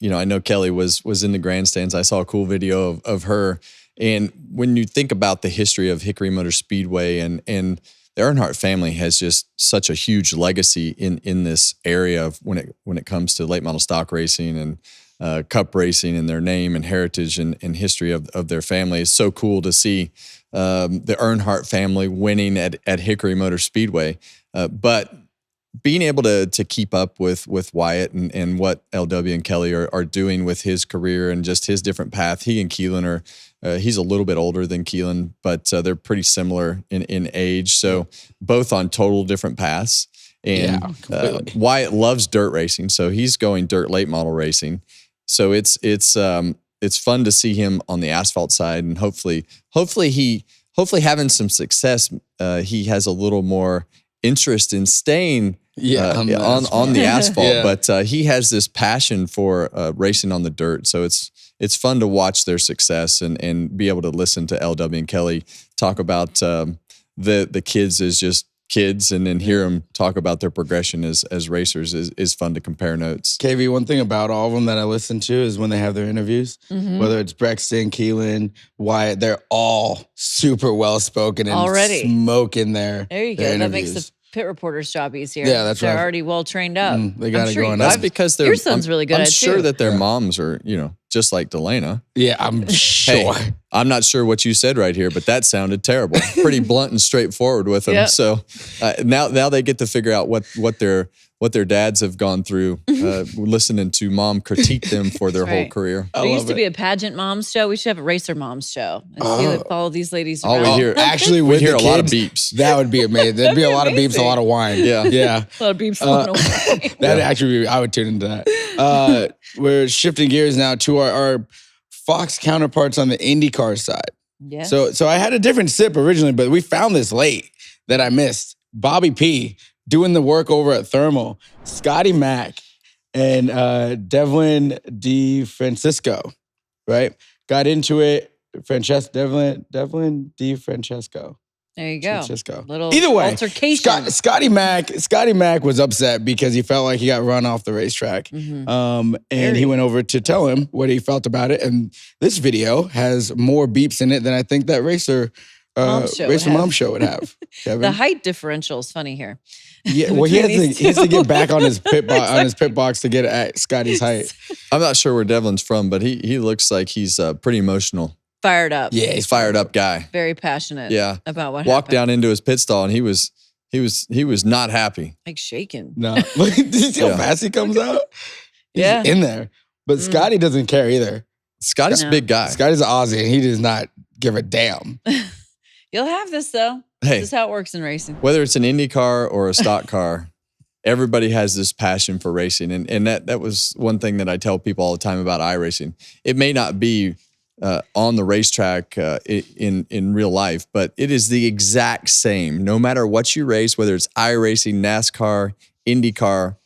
I know Kelly was in the grandstands. I saw a cool video of her. And when you think about the history of Hickory Motor Speedway and the Earnhardt family has just such a huge legacy in this area of when it comes to late model stock racing and cup racing and their name and heritage and history of their family. It's so cool to see the Earnhardt family winning at Hickory Motor Speedway. But being able to keep up with Wyatt and what LW and Kelly are doing with his career and just his different path. He and Keelan are, he's a little bit older than Keelan, but they're pretty similar in age. So both on total different paths. And Wyatt loves dirt racing, so he's going dirt late model racing. So it's fun to see him on the asphalt side, and hopefully having some success. He has a little more interest in staying on the asphalt, but he has this passion for racing on the dirt. So it's fun to watch their success and be able to listen to LW and Kelly talk about the kids as just kids, and then hear them talk about their progression as racers is fun to compare notes. KV, one thing about all of them that I listen to is when they have their interviews, whether it's Brexton, Keelan, Wyatt, they're all super well-spoken and smoking their There you go. Interviews. That makes the pit reporter's job easier. Yeah, that's right. They're already well trained up. They got it going. That's because your son's really good I'm at it sure too. that their moms are, just like Delana. Yeah, I'm sure. Hey, I'm not sure what you said right here, but that sounded terrible. Pretty blunt and straightforward with them. Yep. So now they get to figure out what their dads have gone through, listening to mom critique them for their whole career. There used to be a pageant mom's show. We should have a racer mom's show and follow these ladies around. We hear a lot of beeps. That would be amazing. There'd be a lot of beeps, a lot of wine. Yeah. A lot of beeps, a lot of wine. That'd actually be, I would tune into that. We're shifting gears now to our Fox counterparts on the IndyCar side. Yeah. So I had a different sip originally, but we found this late that I missed. Bobby P doing the work over at Thermal, Scotty Mack, and Devlin DiFrancesco, right? Got into it. Devlin DiFrancesco. There you go. Little Either way, altercation. Scotty Mack was upset because he felt like he got run off the racetrack. And he went over to tell him what he felt about it. And this video has more beeps in it than I think that Racer Mom Show would have. Kevin? The height differential is funny here. Yeah, well, he has to get back on his pit box to get at Scotty's height. I'm not sure where Devlin's from, but he looks like he's pretty emotional. Fired up. Yeah, he's fired up guy. Very passionate. Yeah. About what Walked happened. down into his pit stall and he was not happy. Like shaking. No, did you see how fast he comes out? He's in there. But Scotty doesn't care either. Scotty's a big guy. Scotty's an Aussie and he does not give a damn. You'll have this though. Hey, this is how it works in racing. Whether it's an Indy car or a stock car, everybody has this passion for racing. And that was one thing that I tell people all the time about iRacing. It may not be on the racetrack in real life, but it is the exact same. No matter what you race, whether it's iRacing, NASCAR, IndyCar,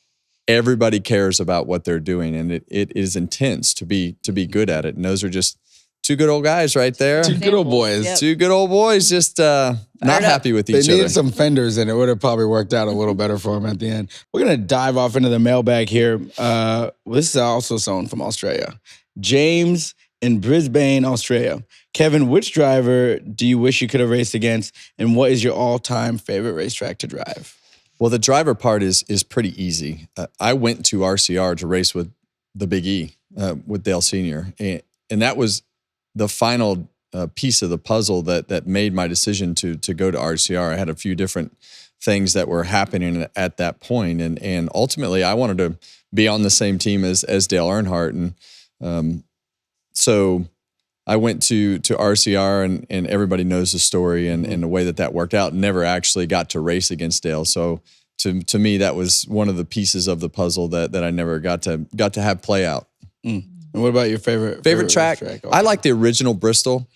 everybody cares about what they're doing, and it is intense to be good at it. And those are just two good old guys right there. Two good old boys. Yep. Two good old boys just not happy with each other. They needed some fenders, and it would have probably worked out a little better for them at the end. We're going to dive off into the mailbag here. This is also someone from Australia. James in Brisbane, Australia. Kevin, which driver do you wish you could have raced against, and what is your all-time favorite racetrack to drive? Well, the driver part is pretty easy. I went to RCR to race with the Big E, with Dale Sr., and that was the final piece of the puzzle that made my decision to go to RCR. I had a few different things that were happening at that point, and ultimately I wanted to be on the same team as Dale Earnhardt, and so I went to RCR, and everybody knows the story and the way that worked out. Never actually got to race against Dale, so to me that was one of the pieces of the puzzle that I never got to have play out. Mm. And what about your favorite track? I like the original Bristol.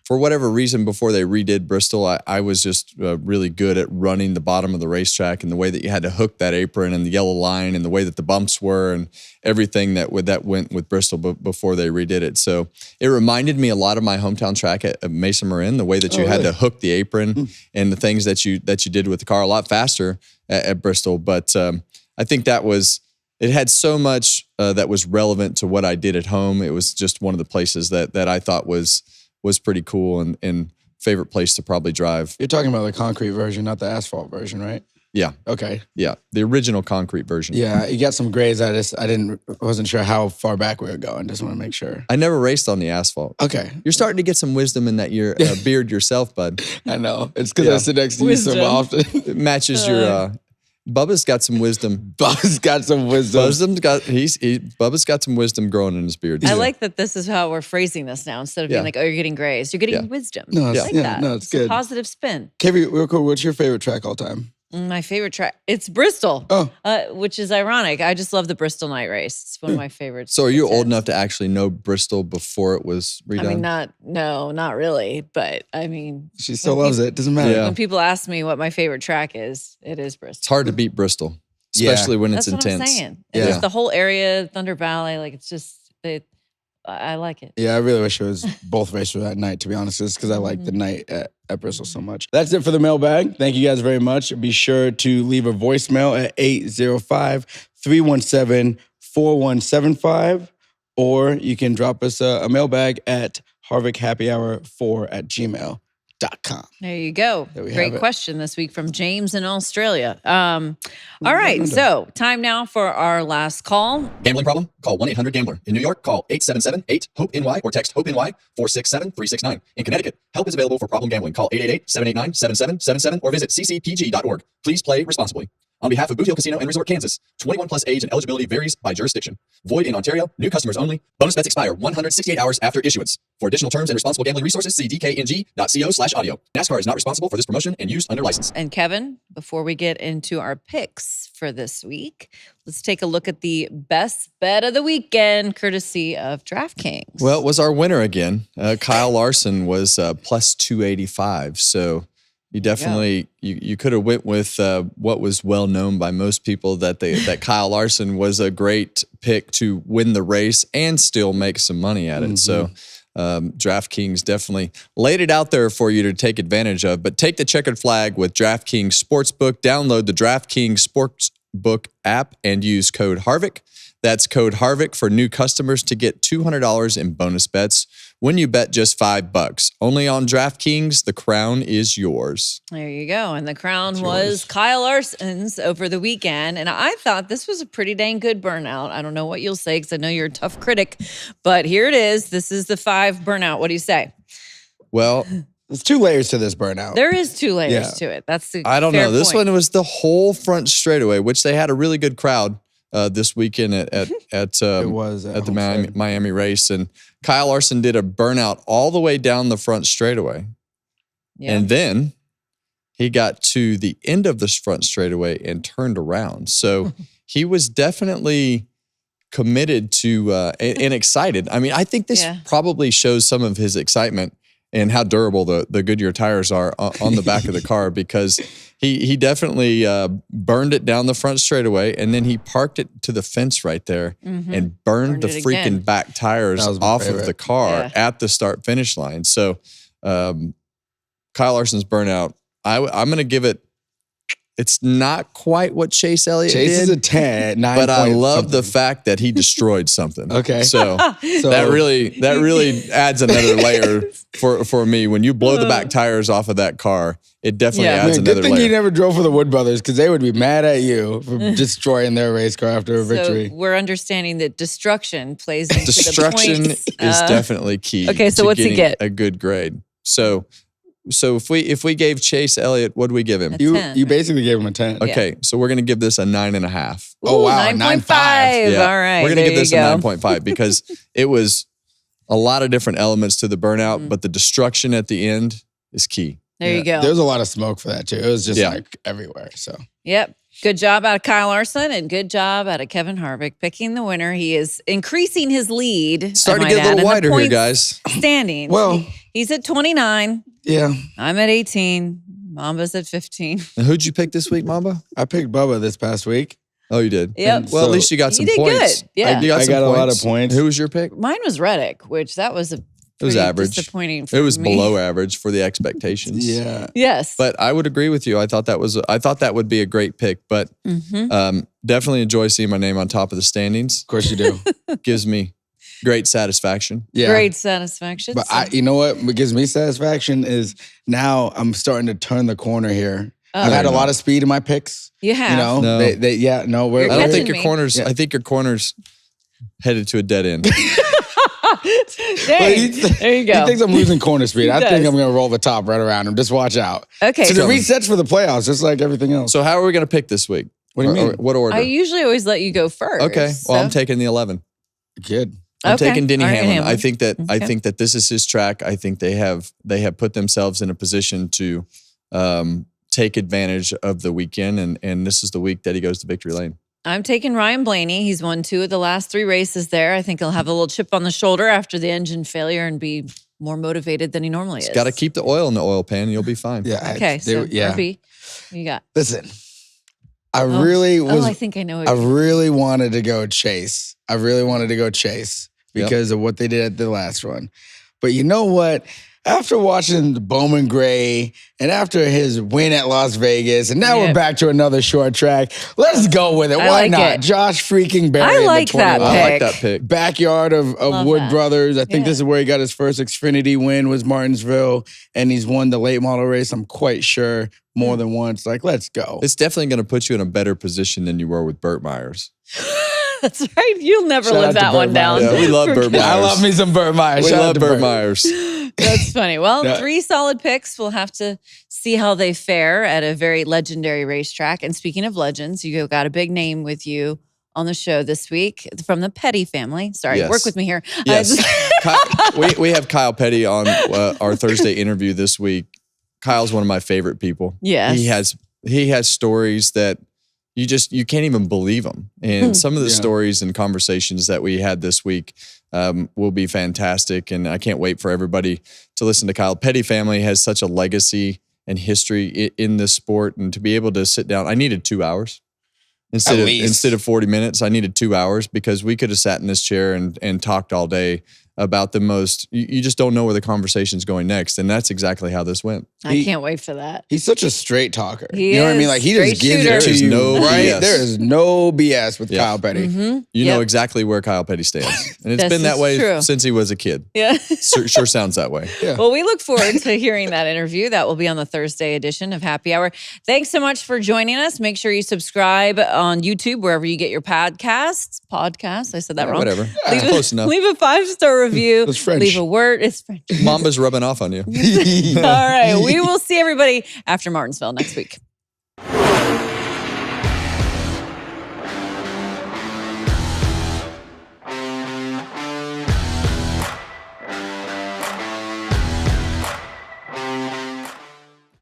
For whatever reason, before they redid Bristol, I was just really good at running the bottom of the racetrack and the way that you had to hook that apron and the yellow line and the way that the bumps were and everything that went with Bristol before they redid it. So it reminded me a lot of my hometown track at Mesa Marin, the way that you had to hook the apron and the things that you did with the car a lot faster at Bristol. But I think it had so much that was relevant to what I did at home. It was just one of the places that I thought was pretty cool and favorite place to probably drive. You're talking about the concrete version, not the asphalt version, right? Yeah. Okay. Yeah, the original concrete version. Yeah, you got some grades. I wasn't sure how far back we were going. Just want to make sure. I never raced on the asphalt. Okay. You're starting to get some wisdom in that your beard yourself, bud. I know. It's because I sit next to you so often. It matches your... Bubba's got some wisdom. Bubba's got some wisdom. Bubba's got some wisdom growing in his beard. I like that this is how we're phrasing this now. Instead of being like, oh, you're getting grays. You're getting wisdom. No, I like that. No, it's a good. positive spin. Kevin, real quick, what's your favorite track all time? My favorite track, it's Bristol, which is ironic. I just love the Bristol night race. It's one of my favorites. So are you old enough to actually know Bristol before it was redone? I mean, not really, but I mean. She still loves it. Doesn't matter. When people ask me what my favorite track is, it is Bristol. It's hard to beat Bristol, especially when it's intense. intense. That's what I'm saying. Yeah. Just the whole area, Thunder Valley, like it's just, I like it. Yeah, I really wish it was both races at night, to be honest, just because I like the night at Bristol so much. That's it for the mailbag. Thank you guys very much. Be sure to leave a voicemail at 805-317-4175, or you can drop us a mailbag at harvickhappyhour4@gmail.com. There you go. Great question this week from James in Australia. All right, so time now for our last call. Gambling problem? Call 1-800-GAMBLER. In New York, call 877-8-HOPE-NY or text HOPE-NY 467-369. In Connecticut, help is available for problem gambling. Call 888-789-7777 or visit ccpg.org. Please play responsibly. On behalf of Boot Hill Casino and Resort, Kansas, 21 plus age and eligibility varies by jurisdiction. Void in Ontario. New customers only. Bonus bets expire 168 hours after issuance. For additional terms and responsible gambling resources, see dkng.co/audio. NASCAR is not responsible for this promotion and used under license. And Kevin, before we get into our picks for this week, let's take a look at the best bet of the weekend, courtesy of DraftKings. Well, it was our winner again. Kyle Larson was plus 285. So you definitely you could have went with what was well known by most people that Kyle Larson was a great pick to win the race and still make some money at it. So DraftKings definitely laid it out there for you to take advantage of. But take the checkered flag with DraftKings Sportsbook. Download the DraftKings Sportsbook app and use code Harvick. That's code Harvick for new customers to get $200 in bonus bets when you bet just $5. Only on DraftKings, the crown is yours. There you go. And the crown was Kyle Larson's over the weekend. And I thought this was a pretty dang good burnout. I don't know what you'll say because I know you're a tough critic, but here it is. This is the 5 burnout. What do you say? Well, there's 2 layers to this burnout. There is 2 layers to it. That's the I don't know. This point. one was the whole front straightaway, which they had a really good crowd this weekend at the Miami race. And Kyle Larson did a burnout all the way down the front straightaway. Yeah. And then he got to the end of the front straightaway and turned around. So he was definitely committed to and excited. I mean, I think this probably shows some of his excitement and how durable the Goodyear tires are on the back of the car, because he definitely burned it down the front straightaway, and then he parked it to the fence right there and burned the freaking back tires off of the car at the start-finish line. So Kyle Larson's burnout, I'm going to give it, it's not quite what Chase Elliott did. Chase is a 10, 9 but I love the fact that he destroyed something. Okay. So that really adds another layer for me. When you blow the back tires off of that car, it definitely adds another layer. Good thing you never drove for the Wood Brothers, because they would be mad at you for destroying their race car after a victory. So we're understanding that destruction plays into the points. Is definitely key. Okay, so what's he get? A good grade. So if we gave Chase Elliott, what do we give him? You basically gave him a 10. Okay, so we're going to give this a 9.5. Oh, wow, 9.5. Yeah. All right, we're going to give this a 9.5 because it was a lot of different elements to the burnout, but the destruction at the end is key. There you go. There's a lot of smoke for that too. It was just like everywhere. So yep. Good job out of Kyle Larson, and good job out of Kevin Harvick picking the winner. He is increasing his lead. Starting to get a little wider here, guys. Standing. Well, he's at 29. Yeah. I'm at 18. Mamba's at 15. And who'd you pick this week, Mamba? I picked Bubba this past week. Oh, you did? Yep. Well, at least you got some points. Good. Yeah. I got a lot of points. Who was your pick? Mine was Reddick, which that was it was average. Disappointing for It was me. below average for the expectations. Yeah. Yes. But I would agree with you. I thought that would be a great pick, but definitely enjoy seeing my name on top of the standings. Of course you do. Gives me great satisfaction. Yeah. Great satisfaction. But you know what gives me satisfaction is now I'm starting to turn the corner here. I've had a lot of speed in my picks. You have. You know, No. I don't think your corners. I think your corners headed to a dead end. Dang. There you go. He thinks I'm losing corner speed. I does. think I'm going to roll the top right around him. Just watch out. Okay. So it resets for the playoffs, just like everything else. So how are we going to pick this week? What do you mean? What order? I usually always let you go first. Okay. Well, I'm taking the 11. Good. I'm taking Denny All right, Hamlin. I think that this is his track. I think they have put themselves in a position to take advantage of the weekend, and this is the week that he goes to victory lane. I'm taking Ryan Blaney. He's won 2 of the last 3 races there. I think he'll have a little chip on the shoulder after the engine failure and be more motivated than he normally is. Got to keep the oil in the oil pan, and you'll be fine. Okay, RB, what you got? Listen, I think I know. I really wanted to go Chase. Because of what they did at the last one. But you know what? After watching the Bowman Gray and after his win at Las Vegas, and now we're back to another short track, let's go with it. Why not? Josh freaking Berry. I like that pick. I like that pick. Backyard of Wood Brothers. I think this is where he got his first Xfinity win, was Martinsville, and he's won the late model race, I'm quite sure, more than once. Like, let's go. It's definitely going to put you in a better position than you were with Burt Myers. That's right. You'll never live that one down. Yeah, we love Burt Myers. I love me some Burt Myers. We love Burt Myers. That's funny. Well, 3 solid picks. We'll have to see how they fare at a very legendary racetrack. And speaking of legends, you got a big name with you on the show this week from the Petty family. Sorry, work with me here. Yes. we have Kyle Petty on our Thursday interview this week. Kyle's one of my favorite people. Yes. He has stories that you can't even believe them. And some of the stories and conversations that we had this week will be fantastic. And I can't wait for everybody to listen to Kyle. Petty family has such a legacy and history in this sport. And to be able to sit down, I needed 2 hours. Instead of 40 minutes, I needed 2 hours because we could have sat in this chair and talked all day about the most, you just don't know where the conversation's going next. And that's exactly how this went. I can't wait for that. He's such a straight talker. You know what I mean? Like, he just gives it to you. Right? There is no BS with Kyle Petty. You know exactly where Kyle Petty stands. And it's been that way since he was a kid. Yeah. Sure sounds that way. Yeah. Well, we look forward to hearing that interview. That will be on the Thursday edition of Happy Hour. Thanks so much for joining us. Make sure you subscribe on YouTube, wherever you get your podcasts. I said that wrong. Whatever. Close enough. Leave a 5-star review. It's French. Leave a word. It's French. Mamba's rubbing off on you. All right. We will see everybody after Martinsville next week.